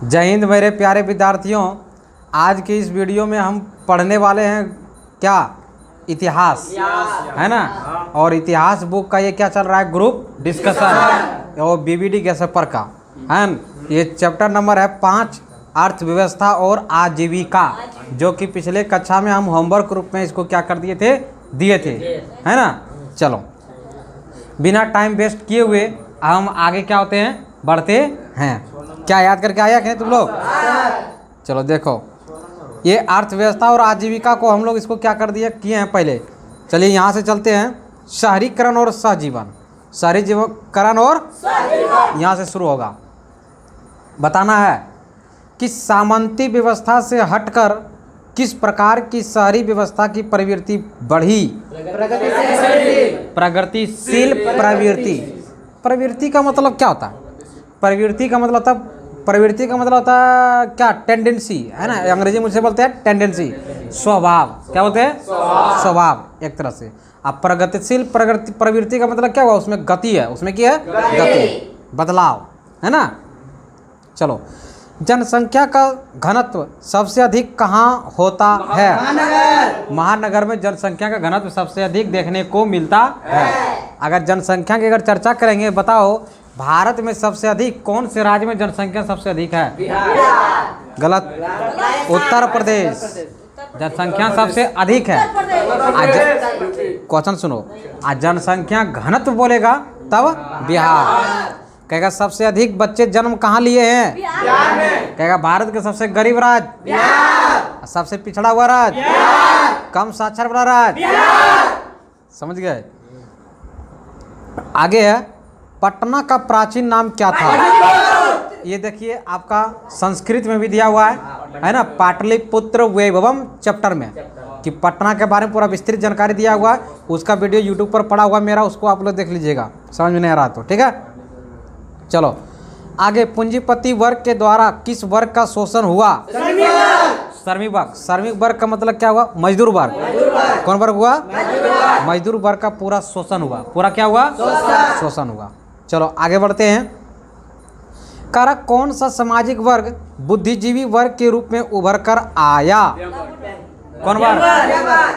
जय हिंद मेरे प्यारे विद्यार्थियों। आज की इस वीडियो में हम पढ़ने वाले हैं क्या, इतिहास है ना। और इतिहास बुक का ये क्या चल रहा है, ग्रुप डिस्कशन और बीबीडी कैसे पर का है। ये चैप्टर नंबर है 5, अर्थव्यवस्था और आजीविका, जो कि पिछले कक्षा में हम होमवर्क रूप में इसको क्या कर दिए थे है ना। चलो बिना टाइम वेस्ट किए हुए हम आगे क्या होते हैं, बढ़ते हैं। क्या याद करके आया कि तुम लोग? चलो देखो, ये अर्थव्यवस्था और आजीविका को हम लोग इसको क्या कर दिए किए हैं पहले। चलिए यहाँ से चलते हैं, शहरीकरण और सहजीवन। शहरीकरण और यहाँ से शुरू होगा। बताना है कि सामंती व्यवस्था से हटकर किस प्रकार की शहरी व्यवस्था की प्रवृत्ति बढ़ी। प्रगतिशील प्रवृत्ति। प्रवृत्ति का मतलब क्या होता है? प्रवृत्ति का मतलब होता है क्या, टेंडेंसी है ना। अंग्रेजी में मुझसे बोलते हैं टेंडेंसी, स्वभाव। क्या बोलते हैं? स्वभाव एक तरह से। अब प्रगतिशील प्रवृत्ति का मतलब क्या हुआ, उसमें गति है। उसमें क्या है? गति, बदलाव है ना। चलो, जनसंख्या का घनत्व सबसे अधिक कहाँ होता है? महानगर में जनसंख्या का घनत्व सबसे अधिक देखने को मिलता है। अगर जनसंख्या की अगर चर्चा करेंगे, बताओ भारत में सबसे अधिक कौन से राज्य में जनसंख्या सबसे अधिक है? गलत, उत्तर प्रदेश जनसंख्या सबसे अधिक है। क्वेश्चन सुनो, आज जनसंख्या घनत्व बोलेगा तब बिहार कहेगा। सबसे अधिक बच्चे जन्म कहाँ लिए हैं? बिहार में। कहेगा भारत के सबसे गरीब राज्य बिहार, सबसे पिछड़ा हुआ राज्य बिहार, कम साक्षर वाला राज्य बिहार। समझ गए? आगे है, पटना का प्राचीन नाम क्या था? ये देखिए आपका संस्कृत में भी दिया हुआ है ना, पाटलिपुत्र वैभवम चैप्टर में, कि पटना के बारे में पूरा विस्तृत जानकारी दिया हुआ है। उसका वीडियो यूट्यूब पर पड़ा हुआ मेरा, उसको आप लोग देख लीजिएगा, समझ में नहीं आ रहा तो ठीक है। चलो आगे, पूंजीपति वर्ग के द्वारा किस वर्ग का शोषण हुआ? श्रमिक वर्ग। श्रमिक वर्ग का मतलब क्या हुआ? मजदूर वर्ग। कौन वर्ग हुआ? मजदूर वर्ग का पूरा शोषण हुआ। पूरा क्या हुआ? शोषण हुआ। चलो आगे बढ़ते हैं। कारक कौन सा सामाजिक वर्ग बुद्धिजीवी वर्ग के रूप में उभर कर आया? कौन वर्ग?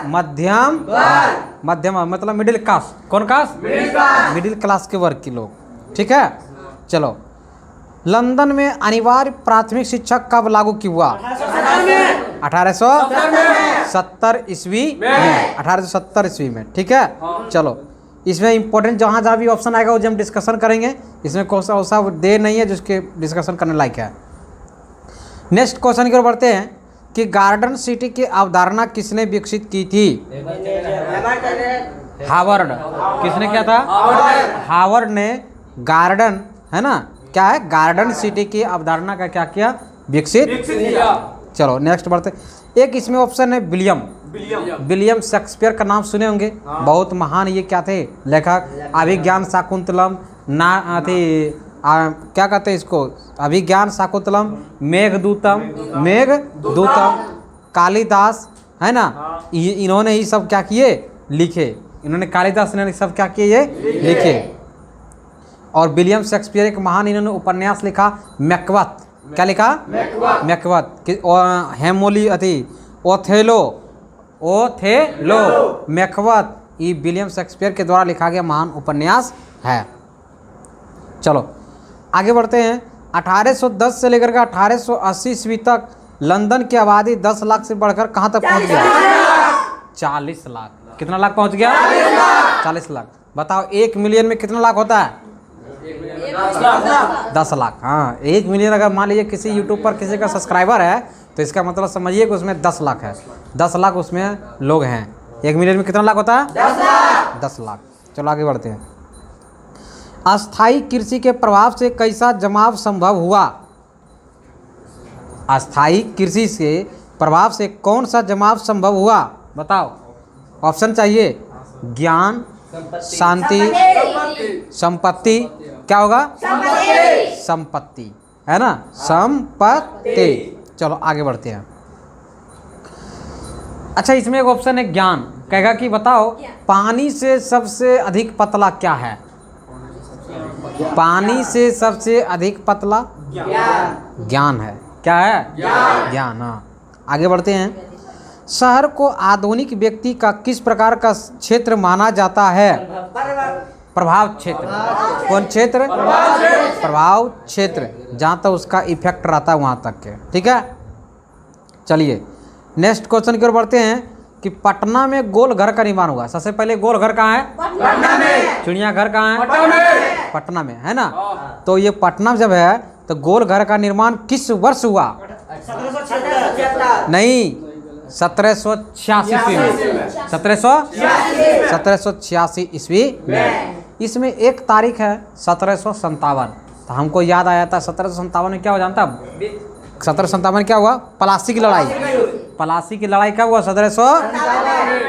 मध्यम। मध्यम मतलब मिडिल क्लास। कौन क्लास? मिडिल क्लास के वर्ग के लोग, ठीक है। चलो, लंदन में अनिवार्य प्राथमिक शिक्षा कब लागू की हुआ? 1870 ईस्वी में। 1870 ईस्वी में, ठीक है। चलो, इसमें इंपॉर्टेंट जहाँ जहाँ भी ऑप्शन आएगा वो जब हम डिस्कशन करेंगे, इसमें कौन सा दे नहीं है जिसके डिस्कशन करने लायक है। नेक्स्ट क्वेश्चन की ओर बढ़ते हैं कि गार्डन सिटी की अवधारणा किसने विकसित की थी? हार्वर्ड। किसने किया था? हार्वर्ड ने गार्डन है ना, क्या है, गार्डन सिटी की अवधारणा का क्या किया? विकसित किया। चलो नेक्स्ट बढ़ते। एक इसमें ऑप्शन है विलियम शेक्सपियर का नाम सुने होंगे, बहुत महान ये क्या थे, लेखक। अभिज्ञान शाकुंतलम ना थे, क्या कहते हैं इसको, अभिज्ञान शाकुंतलम, मेघदूतम, कालिदास है ना। इन्होंने ही सब क्या किए, लिखे। इन्होंने, कालिदास ने सब क्या किए, ये लिखे। और विलियम शेक्सपियर एक महान इन्होंने उपन्यास लिखा, मैकबेथ। क्या लिखा? मैकबेथ। हेमोली ओथेलो, मैकबेथ, ये विलियम शेक्सपियर के द्वारा लिखा गया महान उपन्यास है। चलो आगे बढ़ते हैं। 1810 से लेकर के 1880 ईस्वी तक लंदन की आबादी 10 लाख से बढ़कर कहाँ तक पहुँच गया? 40 लाख। कितना लाख पहुँच गया? 40 लाख। बताओ 1 मिलियन में कितना लाख होता है? 10 लाख। हाँ, 1 मिलियन अगर मान लीजिए किसी यूट्यूब पर किसी का सब्सक्राइबर है तो इसका मतलब समझिए कि उसमें 10 लाख है। 10 लाख उसमें लोग हैं। 1 मिलियन में कितना लाख होता है? 10 लाख। चलो आगे बढ़ते हैं। अस्थाई कृषि के प्रभाव से कैसा जमाव संभव हुआ? अस्थाई कृषि से प्रभाव से कौन सा जमाव संभव हुआ? बताओ, ऑप्शन चाहिए। ज्ञान, शांति, संपत्ति। क्या होगा? संपत्ति है ना, संपत्ति। चलो आगे बढ़ते हैं। अच्छा, इसमें एक ऑप्शन है ज्ञान। कहेगा कि बताओ पानी से सबसे अधिक पतला क्या है? पानी से सबसे अधिक पतला ज्ञान है। क्या है? ज्ञान। हाँ, आगे बढ़ते हैं। शहर को आधुनिक व्यक्ति का किस प्रकार का क्षेत्र माना जाता है? प्रभाव क्षेत्र। कौन क्षेत्र? प्रभाव क्षेत्र, जहाँ तक उसका इफेक्ट रहता है वहाँ तक के। ठीक है, चलिए नेक्स्ट क्वेश्चन की ओर बढ़ते हैं कि पटना में गोल घर का निर्माण हुआ। सबसे पहले गोल घर कहाँ है? पटना में। चिड़ियाघर कहाँ है? पटना में। पटना में, है ना। तो ये पटना जब है तो गोल घर का निर्माण किस वर्ष हुआ? 1776 नहीं, 1786 ईस्वी में। 1786 ईस्वी में। इसमें एक तारीख है 1757। तो हमको याद आया था 1757 में क्या हो जानता? 1757 में क्या हुआ? प्लासी की लड़ाई। प्लासी की लड़ाई कब हुआ? 1700।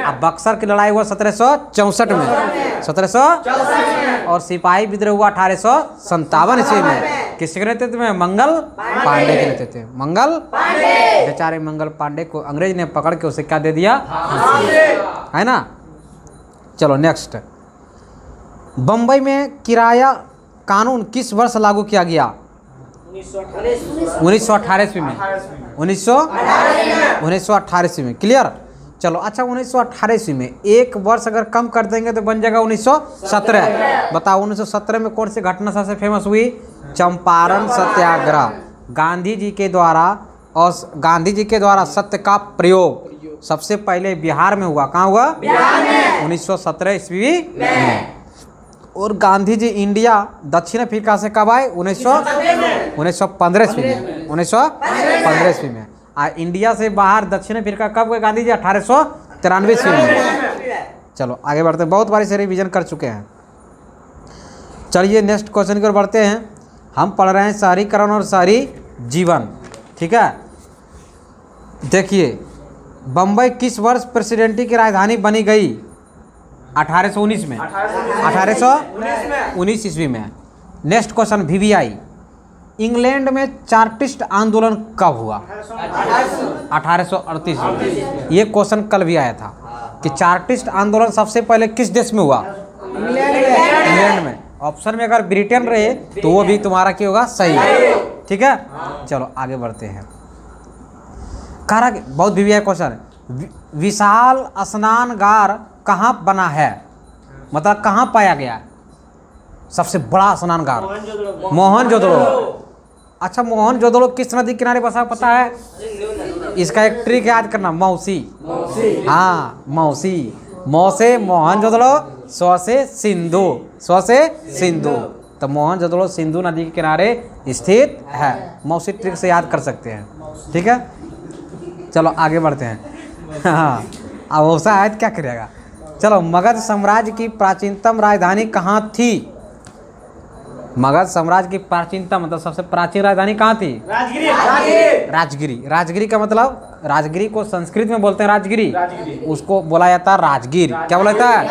अब बक्सर की लड़ाई हुआ 1764 में। 1764। और सिपाही विद्रोह हुआ 1857 ईस्वी में। किसके नेतृत्व में? मंगल पांडे के नेतृत्व में। मंगल बेचारे मंगल पांडे को अंग्रेज ने पकड़ के उसे क्या दे दिया? है ना। चलो नेक्स्ट। बम्बई में किराया कानून किस वर्ष लागू किया गया? 1918 ईस्वी में। 1918 ईस्वी में। क्लियर। चलो अच्छा, 1918 ईस्वी में एक वर्ष अगर कम कर देंगे तो बन जाएगा 1917। बताओ 1917 में कौन सी घटना सबसे फेमस हुई? चंपारण सत्याग्रह। गांधी जी के द्वारा सत्य का प्रयोग सबसे पहले बिहार में हुआ। कहाँ हुआ? बिहार में। 1917 ईस्वी में। और गांधी जी इंडिया दक्षिण अफ्रीका से कब आए? 1915 ईस्वी में। 1915 ईस्वी में। इंडिया से बाहर दक्षिण अफ्रीका कब गए गांधी जी? 1893 ईस्वी में। चलो आगे बढ़ते हैं, बहुत बारी से रिवीजन कर चुके हैं। चलिए नेक्स्ट क्वेश्चन की ओर बढ़ते हैं। हम पढ़ रहे हैं शहरीकरण और शहरी जीवन। ठीक है, देखिए बम्बई किस वर्ष प्रेसिडेंटी की राजधानी बनी गई? 1819 में। 1819 ईस्वी में। नेक्स्ट क्वेश्चन, VVI इंग्लैंड में चार्टिस्ट आंदोलन कब हुआ? 1838 में। ये क्वेश्चन कल भी आया था कि चार्टिस्ट आंदोलन सबसे पहले किस देश में हुआ? इंग्लैंड में। ऑप्शन में अगर ब्रिटेन रहे तो वो भी तुम्हारा क्या होगा? सही है। ठीक है, चलो आगे बढ़ते हैं। बहुत VVI क्वेश्चन है। विशाल स्नानगार कहाँ बना है? मतलब कहाँ पाया गया? सबसे बड़ा स्नानगार मोहनजोदड़ो। अच्छा, मोहनजोदड़ो किस नदी किनारे बसा पता है? इसका एक ट्रिक याद करना, मौसी। हाँ, मौसी। मौ से मोहनजोदड़ो, सौ से सिंधु। सौ से सिंधु। तो मोहनजोदड़ो सिंधु नदी के किनारे स्थित है। मौसी ट्रिक से याद कर सकते हैं। ठीक है, चलो आगे बढ़ते हैं। हाँ, अब मौसा आयत क्या करेगा? चलो, मगध साम्राज्य की प्राचीनतम राजधानी कहाँ थी? मगध साम्राज्य की प्राचीनतम मतलब सबसे प्राचीन राजधानी कहाँ थी? राजगिरी। राजगिरी का मतलब, राजगिरी को संस्कृत में बोलते हैं राजगिरी, उसको बोला जाता है राजगीर। क्या बोला जाता है?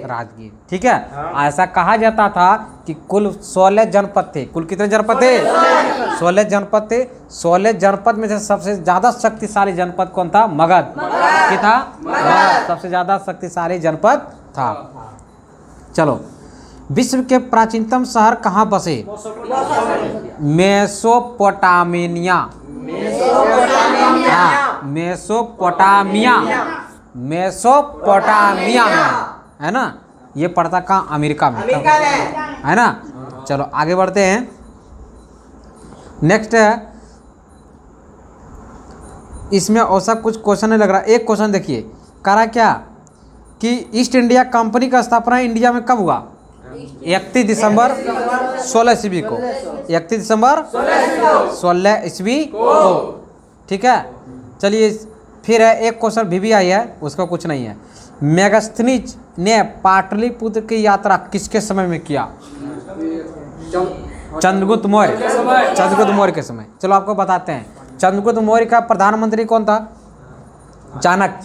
राजगीर। ठीक है, ऐसा कहा जाता था कि कुल 16 जनपद थे। कुल कितने जनपद थे? 16 जनपद थे। 16 जनपद में से सबसे ज्यादा शक्तिशाली जनपद कौन था? मगध। क्या था? मगध सबसे ज्यादा शक्तिशाली जनपद था। चलो, विश्व के प्राचीनतम शहर कहाँ बसे? मेसोपोटामिया। मेसोपोटामिया। मेसोपोटामिया में, है ना। ये पड़ता कहाँ? अमेरिका में, है ना। चलो आगे बढ़ते हैं। नेक्स्ट है, इसमें ऐसा कुछ क्वेश्चन नहीं लग रहा। एक क्वेश्चन देखिए, करा क्या कि ईस्ट इंडिया कंपनी का स्थापना इंडिया में कब हुआ? 31 दिसंबर 16 ईस्वी को। 31 दिसंबर 16 ईस्वी को। ठीक है, चलिए फिर है एक क्वेश्चन VVI है, उसका कुछ नहीं है। मेगास्थनीज ने पाटलिपुत्र की यात्रा किसके समय में किया? चंद्रगुप्त मौर्य। चंद्रगुप्त मौर्य के समय। चलो आपको बताते हैं, चंद्रगुप्त मौर्य का प्रधानमंत्री कौन था? चाणक्य।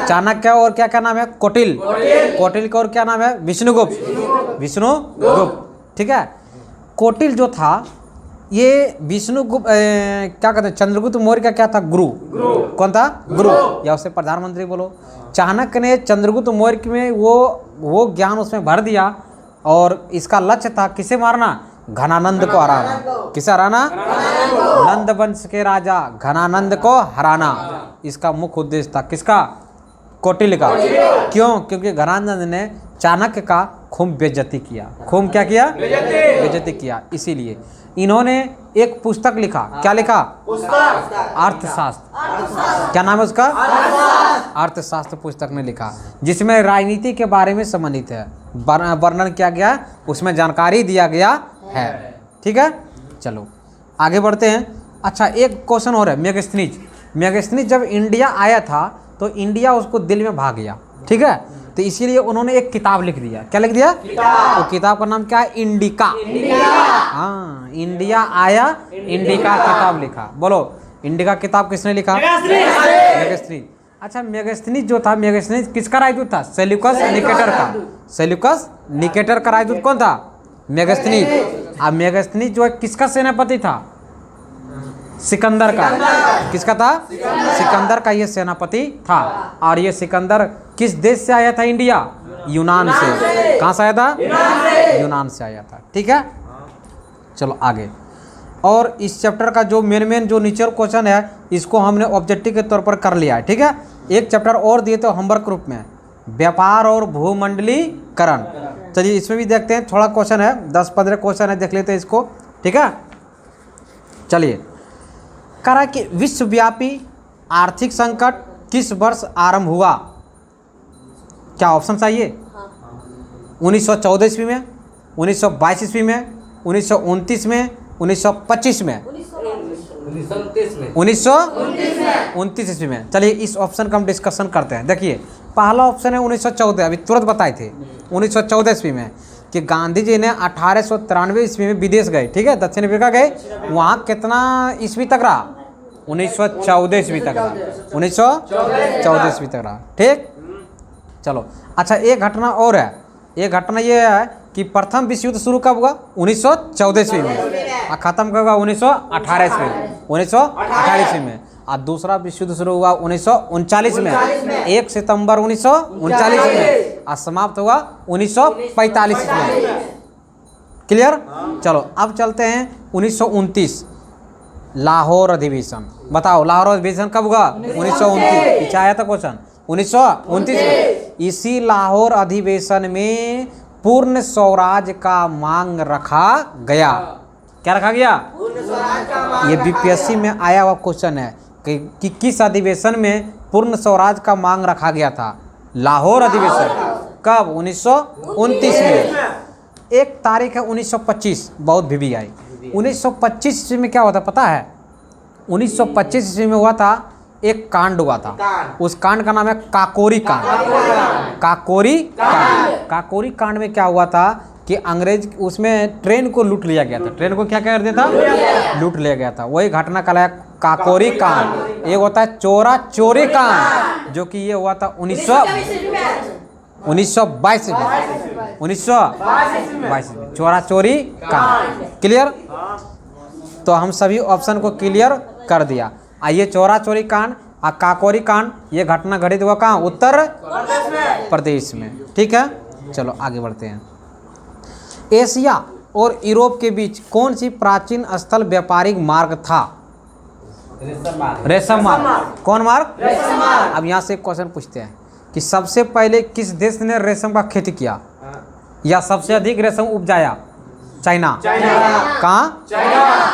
चाणक्य और क्या क्या नाम है? कोटिल। कोटिल का और क्या नाम है? विष्णुगुप्त। विष्णुगुप्त। ठीक है, कोटिल जो था ये विष्णुगुप्त क्या कहते हैं, चंद्रगुप्त मौर्य का क्या था? गुरु। कौन था? गुरु, या उसे प्रधानमंत्री बोलो। चाणक्य ने चंद्रगुप्त मौर्य में वो ज्ञान उसमें भर दिया और इसका लक्ष्य था किसे मारना? घनानंद को हराना। किसे हराना? नंद वंश के राजा घनानंद को हराना इसका मुख्य उद्देश्य था। किसका? कौटिल्य का। क्यों? क्योंकि घनानंद ने चाणक्य का खूब बेइज्जती किया। खूब क्या किया? बेइज्जती किया। इसीलिए इन्होंने एक पुस्तक लिखा। क्या लिखा? अर्थशास्त्र। क्या नाम है उसका? अर्थशास्त्र पुस्तक ने लिखा, जिसमें राजनीति के बारे में संबंधित है, वर्णन किया गया, उसमें जानकारी दिया गया है। ठीक है, चलो आगे बढ़ते हैं। अच्छा, एक क्वेश्चन और है। मेगास्थनीज जब इंडिया आया था तो इंडिया उसको दिल में भा गया। ठीक है, तो इसीलिए उन्होंने एक किताब लिख दिया। क्या लिख दिया? तो किताब का नाम क्या है? इंडिका। हाँ, इंडिया आया, इंडिका किताब लिखा। बोलो, इंडिका किताब किसने लिखा? मेगास्थनीज। अच्छा, मेगास्थनीज जो था, मेगास्थनीज किसका राजदूत था? सेल्यूकस निकेटर का। सेल्यूकस निकेटर का राजदूत कौन था? मेगास्थनीज। अब मेगास्थनीज जो है किसका सेनापति था? सिकंदर का। किसका था? सिकंदर का ये सेनापति था। और ये सिकंदर किस देश से आया था? इंडिया, यूनान से। कहाँ से आया था? यूनान से आया था। ठीक है, चलो आगे। और इस चैप्टर का जो मेन जो नीचे क्वेश्चन है, इसको हमने ऑब्जेक्टिव के तौर पर कर लिया है। ठीक है, एक चैप्टर और दिए तो होमवर्क ग्रुप में, व्यापार और भूमंडलीकरण। चलिए इसमें भी देखते हैं, थोड़ा क्वेश्चन है, 10-15 क्वेश्चन है, देख लेते हैं इसको। ठीक है, चलिए। कह रहा है कि विश्वव्यापी आर्थिक संकट किस वर्ष आरंभ हुआ? क्या ऑप्शन चाहिए? 1914 ईस्वी में, 1922 ईस्वी में, 1929 में, 1925 में, 1929 ईस्वी में। चलिए इस ऑप्शन का हम डिस्कशन करते हैं। देखिए, पहला ऑप्शन है 1914, अभी तुरंत बताए थे। 1914 ईस्वी में कि गांधी जी ने 1893 ईस्वी में विदेश गए। ठीक है, दक्षिण अफ्रीका गए। वहाँ कितना ईस्वी तक रहा? 1914 ईस्वी तक रहा। 1914 ईस्वी तक रहा। ठीक, चलो। अच्छा, एक घटना और है। एक घटना ये है कि प्रथम विश्व युद्ध शुरू कब हुआ? 1914 ईस्वी में। और खत्म कब हुआ? 1918 ईस्वी में। 1918 ईस्वी में। और दूसरा विश्व युद्ध शुरू हुआ 1939 में, 1 सितंबर 1939 में। और समाप्त हुआ 1945 में। क्लियर? चलो अब चलते हैं 1929, लाहौर अधिवेशन। बताओ, लाहौर अधिवेशन कब हुआ? 1929। पीछे आया था क्वेश्चन, 1929 में। इसी लाहौर अधिवेशन में पूर्ण स्वराज का मांग रखा गया। क्या रखा गया? ये बीपीएससी में आया हुआ क्वेश्चन है कि किस अधिवेशन में पूर्ण स्वराज का मांग रखा गया था? लाहौर अधिवेशन। कब? 1929 में। एक तारीख है 1925, बहुत VVI। 1925 ईस्वी में क्या हुआ था पता है? 1925 ईस्वी में हुआ था, एक कांड हुआ था। उस कांड का नाम है काकोरी कांड। काकोरी कांड। काकोरी कांड में क्या हुआ था कि अंग्रेज उसमें ट्रेन को लूट लिया गया था। ट्रेन को क्या कर दिया था? लूट लिया गया था। वही घटना कहलाया काकोरी कांड। एक होता है चोरा चोरी कांड, जो कि ये हुआ था 1922 में। 1922 में चोरा चोरी कांड। क्लियर? तो हम सभी ऑप्शन को क्लियर कर दिया। आइए, चोरा चोरी कांड और काकोरी कांड, ये घटना घटित हुआ कहाँ? उत्तर प्रदेश में। ठीक है, चलो आगे बढ़ते हैं। एशिया और यूरोप के बीच कौन सी प्राचीन स्थल व्यापारिक मार्ग था? रेशम मार्ग। कौन मार्ग? रेशम मार्ग। अब यहाँ से एक क्वेश्चन पूछते हैं कि सबसे पहले किस देश ने रेशम का खेती किया या सबसे अधिक रेशम उपजाया? चाइना। कहाँ?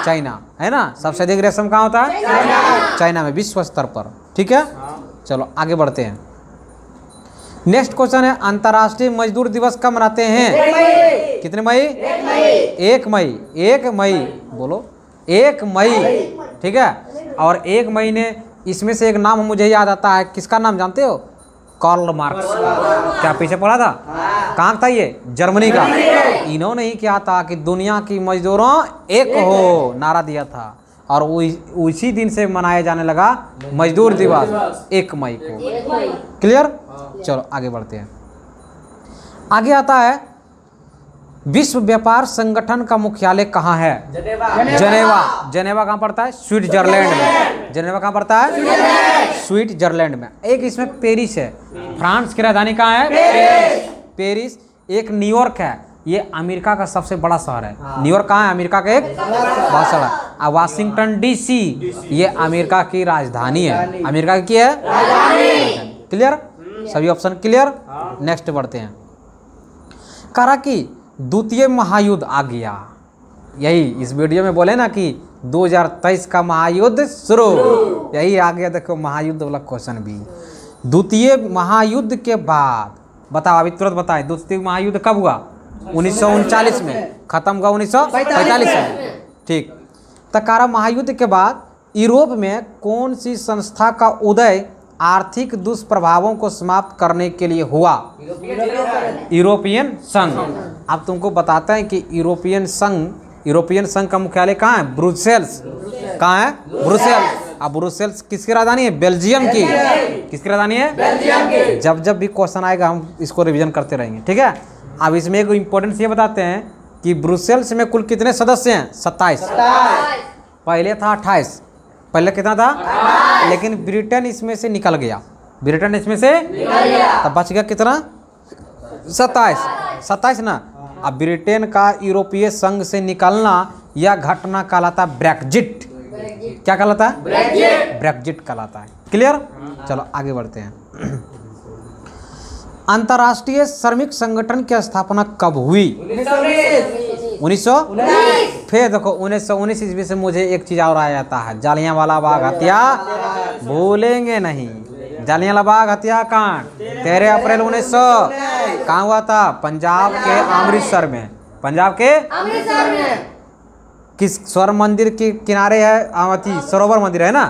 चाइना, है ना। सबसे अधिक रेशम कहाँ होता है? चाइना में, विश्व स्तर पर। ठीक है, चलो आगे बढ़ते हैं। नेक्स्ट क्वेश्चन है, अंतर्राष्ट्रीय मजदूर दिवस कब मनाते हैं? कितने मई? 1 मई। 1 मई बोलो, 1 मई। ठीक है, और 1 मई ने, इसमें से एक नाम मुझे याद आता है, किसका नाम जानते हो? Karl Marx. क्या पीछे पड़ा था? कहाँ था ये? जर्मनी का। इन्होंने ही क्या था कि दुनिया की मजदूरों एक हो नारा दिया था, और उसी दिन से मनाया जाने लगा मजदूर दिवस 1 मई को। क्लियर? चलो आगे बढ़ते हैं। आगे आता है, विश्व व्यापार संगठन का मुख्यालय कहाँ है? जनेवा। जनेवा कहाँ पड़ता है? स्विट्जरलैंड में। जनेवा कहाँ पड़ता है? स्विट्जरलैंड में। एक इसमें पेरिस है। फ्रांस की राजधानी कहाँ है? पेरिस। एक न्यूयॉर्क है। ये अमेरिका का सबसे बड़ा शहर है। न्यूयॉर्क कहाँ है? अमेरिका का एक बड़ा शहर है। और वाशिंगटन डीसी ये अमेरिका की राजधानी है। अमेरिका की है राजधानी। क्लियर? सभी ऑप्शन क्लियर? नेक्स्ट बढ़ते हैं। कहा कि द्वितीय महायुद्ध आ गया। यही इस वीडियो में बोले ना कि 2023 का महायुद्ध शुरू, यही आ गया। देखो महायुद्ध वाला क्वेश्चन भी। द्वितीय महायुद्ध के बाद बताओ, अभी तुरंत बताएं, द्वितीय महायुद्ध कब हुआ? 1939 में। खत्म हुआ 1945 में। ठीक। तकारा महायुद्ध के बाद यूरोप में कौन सी संस्था का उदय आर्थिक दुष्प्रभावों को समाप्त करने के लिए हुआ? यूरोपियन संघ। अब तुमको बताते हैं कि यूरोपियन संघ का मुख्यालय कहाँ है? ब्रुसेल्स। कहाँ है? ब्रुसेल्स। अब ब्रुसेल्स किसकी राजधानी है? बेल्जियम की। किसकी राजधानी है? बेल्जियम की। जब भी क्वेश्चन आएगा हम इसको रिवीजन करते रहेंगे, ठीक है। अब इसमें एक इम्पोर्टेंस ये बताते हैं कि ब्रुसेल्स में कुल कितने सदस्य हैं? 27। पहले था 28। पहले कितना था? लेकिन ब्रिटेन इसमें से निकल गया। ब्रिटेन इसमें से निकल गया, तब बच गया कितना? 27 ना। अब ब्रिटेन का यूरोपीय संघ से निकलना यह घटना कहलाता ब्रेक्जिट। क्या कहलाता है? ब्रेक्जिट कहलाता है। क्लियर? चलो आगे बढ़ते हैं। अंतर्राष्ट्रीय श्रमिक संगठन की स्थापना कब हुई? 1919। फिर देखो 1919 ईस्वी से मुझे एक चीज और आ जाता है, जालियांवाला बाग हत्या भूलेंगे नहीं। जालियांवाला बाग हत्याकांड 13 अप्रैल 1900 कहाँ हुआ था? पंजाब के अमृतसर में। पंजाब के अमृतसर में किस स्वर्ण मंदिर के किनारे है? अवती सरोवर मंदिर है ना,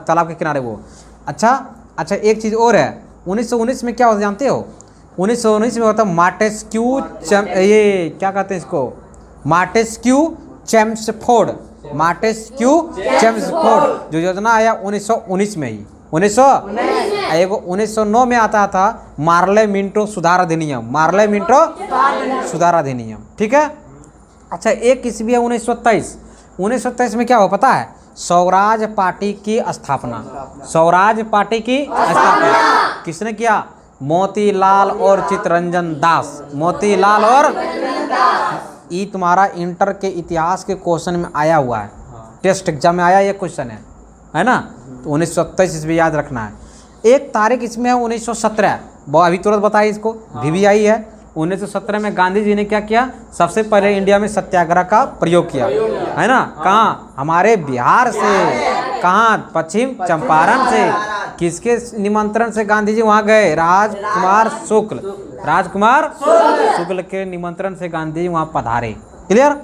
तालाब के किनारे वो। अच्छा एक चीज़ और है। 1919 में क्या होता जानते हो? 1919 में होता मार्टेस्क्यू ये क्या कहते हैं इसको? मार्टेस्क्यू चेम्सफोर्ड। मार्टेस्क्यू चेम्सफोर्ड जो योजना आया 1919 में ही। 1909 में आता था मार्ले मिंटो सुधार अधिनियम। मार्ले मिंटो सुधार अधिनियम, ठीक है। अच्छा एक ईस्वी है 1923। 1923 में क्या हुआ पता है? स्वराज पार्टी की स्थापना। स्वराज पार्टी की स्थापना किसने किया? मोतीलाल और चित्तरंजन दास। मोतीलाल और ये तुम्हारा इंटर के इतिहास के क्वेश्चन में आया हुआ है, टेस्ट एग्जाम में आया ये क्वेश्चन है ना। तो 1927 इसमें याद रखना है। एक तारीख इसमें है 1917। अभी तुरंत बताइए इसको, VVI है। 1917 में गांधी जी ने क्या किया? सबसे पहले इंडिया में सत्याग्रह का प्रयोग किया, है ना। कहाँ? हमारे बिहार से। कहाँ? पश्चिम चंपारण से। किसके निमंत्रण से गांधी जी वहाँ गए? राजकुमार शुक्ल के निमंत्रण से गांधी जी वहाँ पधारे। क्लियर?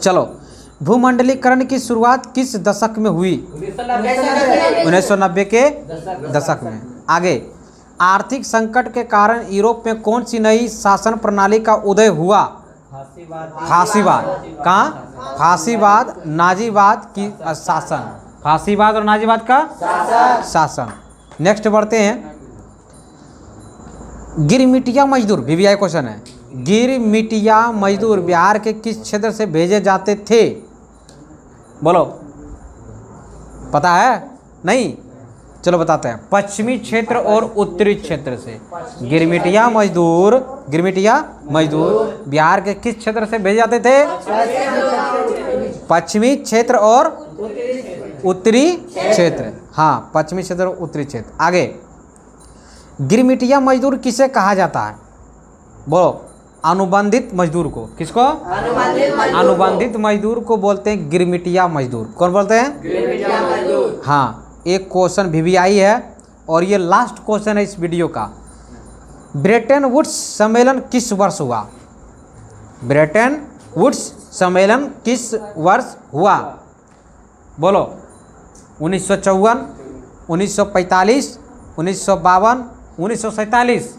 चलो भूमंडलीकरण की शुरुआत किस दशक में हुई? 1990 के दशक में। आगे आर्थिक संकट के कारण यूरोप में कौन सी नई शासन प्रणाली का उदय हुआ? फांसीवाद। कहाँ? फांसीवाद, नाजीवाद की शासन। फांसीवाद और नाजीवाद का शासन। नेक्स्ट बढ़ते हैं। गिरमिटिया मजदूर, VVI क्वेश्चन है। गिरमिटिया मजदूर बिहार के किस क्षेत्र से भेजे जाते थे? बोलो, पता है? नहीं? चलो बताते हैं। पश्चिमी क्षेत्र और उत्तरी क्षेत्र से। गिरमिटिया मजदूर बिहार के किस क्षेत्र से भेजे जाते थे? पश्चिमी क्षेत्र और उत्तरी क्षेत्र। हाँ, पश्चिमी क्षेत्र और उत्तरी क्षेत्र। आगे गिरमिटिया मजदूर किसे कहा जाता है? बोलो, अनुबंधित मजदूर को। किसको? अनुबंधित मजदूर को बोलते हैं गिरमिटिया मजदूर। कौन बोलते हैं? गिरमिटिया मजदूर। हाँ, एक क्वेश्चन VVI है और ये लास्ट क्वेश्चन है इस वीडियो का। ब्रेटन वुड्स सम्मेलन किस वर्ष हुआ? ब्रेटन वुड्स सम्मेलन किस वर्ष हुआ? बोलो, 1954, 1945, 1952, 1947।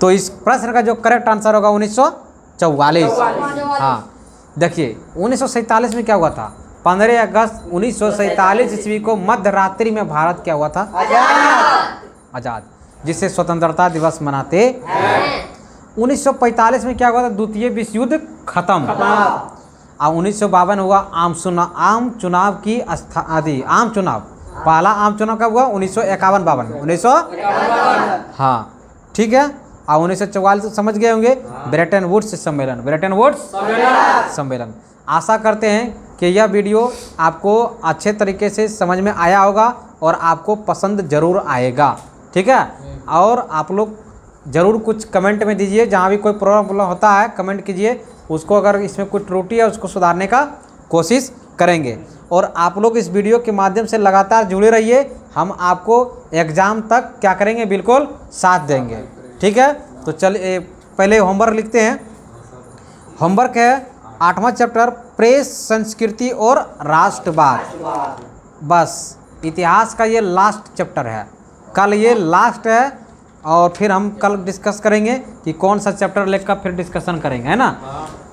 तो इस प्रश्न का जो करेक्ट आंसर होगा 1944। हाँ, देखिए 1947 में क्या हुआ था? 15 अगस्त 1947 ईस्वी को मध्य रात्रि में भारत क्या हुआ था? आजाद, जिसे स्वतंत्रता दिवस मनाते हैं। 1945 में क्या हुआ था? द्वितीय विश्व युद्ध खत्म। और 1952 हुआ आम चुनाव की आम चुनाव। पहला आम चुनाव कब हुआ? 1951-52 में। 1951। हाँ, ठीक है। और 1944 समझ गए होंगे, ब्रेटन वुड्स सम्मेलन, ब्रेटन वुड्स सम्मेलन। आशा करते हैं कि यह वीडियो आपको अच्छे तरीके से समझ में आया होगा और आपको पसंद ज़रूर आएगा, ठीक है। और आप लोग ज़रूर कुछ कमेंट में दीजिए, जहाँ भी कोई प्रॉब्लम होता है कमेंट कीजिए, उसको अगर इसमें कोई त्रुटि है उसको सुधारने का कोशिश करेंगे। और आप लोग इस वीडियो के माध्यम से लगातार जुड़े रहिए, हम आपको एग्ज़ाम तक क्या करेंगे, बिल्कुल साथ देंगे, ठीक है। तो चलिए पहले होमवर्क लिखते हैं। होमवर्क है 8वां चैप्टर प्रेस, संस्कृति और राष्ट्रवाद। बस इतिहास का ये लास्ट चैप्टर है, कल ये लास्ट है और फिर हम कल डिस्कस करेंगे कि कौन सा चैप्टर लेकर फिर डिस्कशन करेंगे, है ना।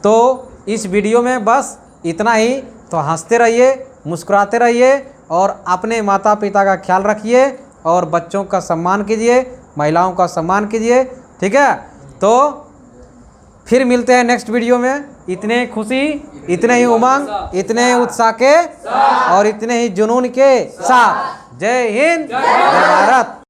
तो इस वीडियो में बस इतना ही। तो हंसते रहिए, मुस्कुराते रहिए और अपने माता पिता का ख्याल रखिए और बच्चों का सम्मान कीजिए, महिलाओं का सम्मान कीजिए, ठीक है। तो फिर मिलते हैं नेक्स्ट वीडियो में। इतने खुशी, इतने ही उमंग, इतने ही उत्साह के और इतने ही जुनून के साथ। जय हिंद, जय भारत।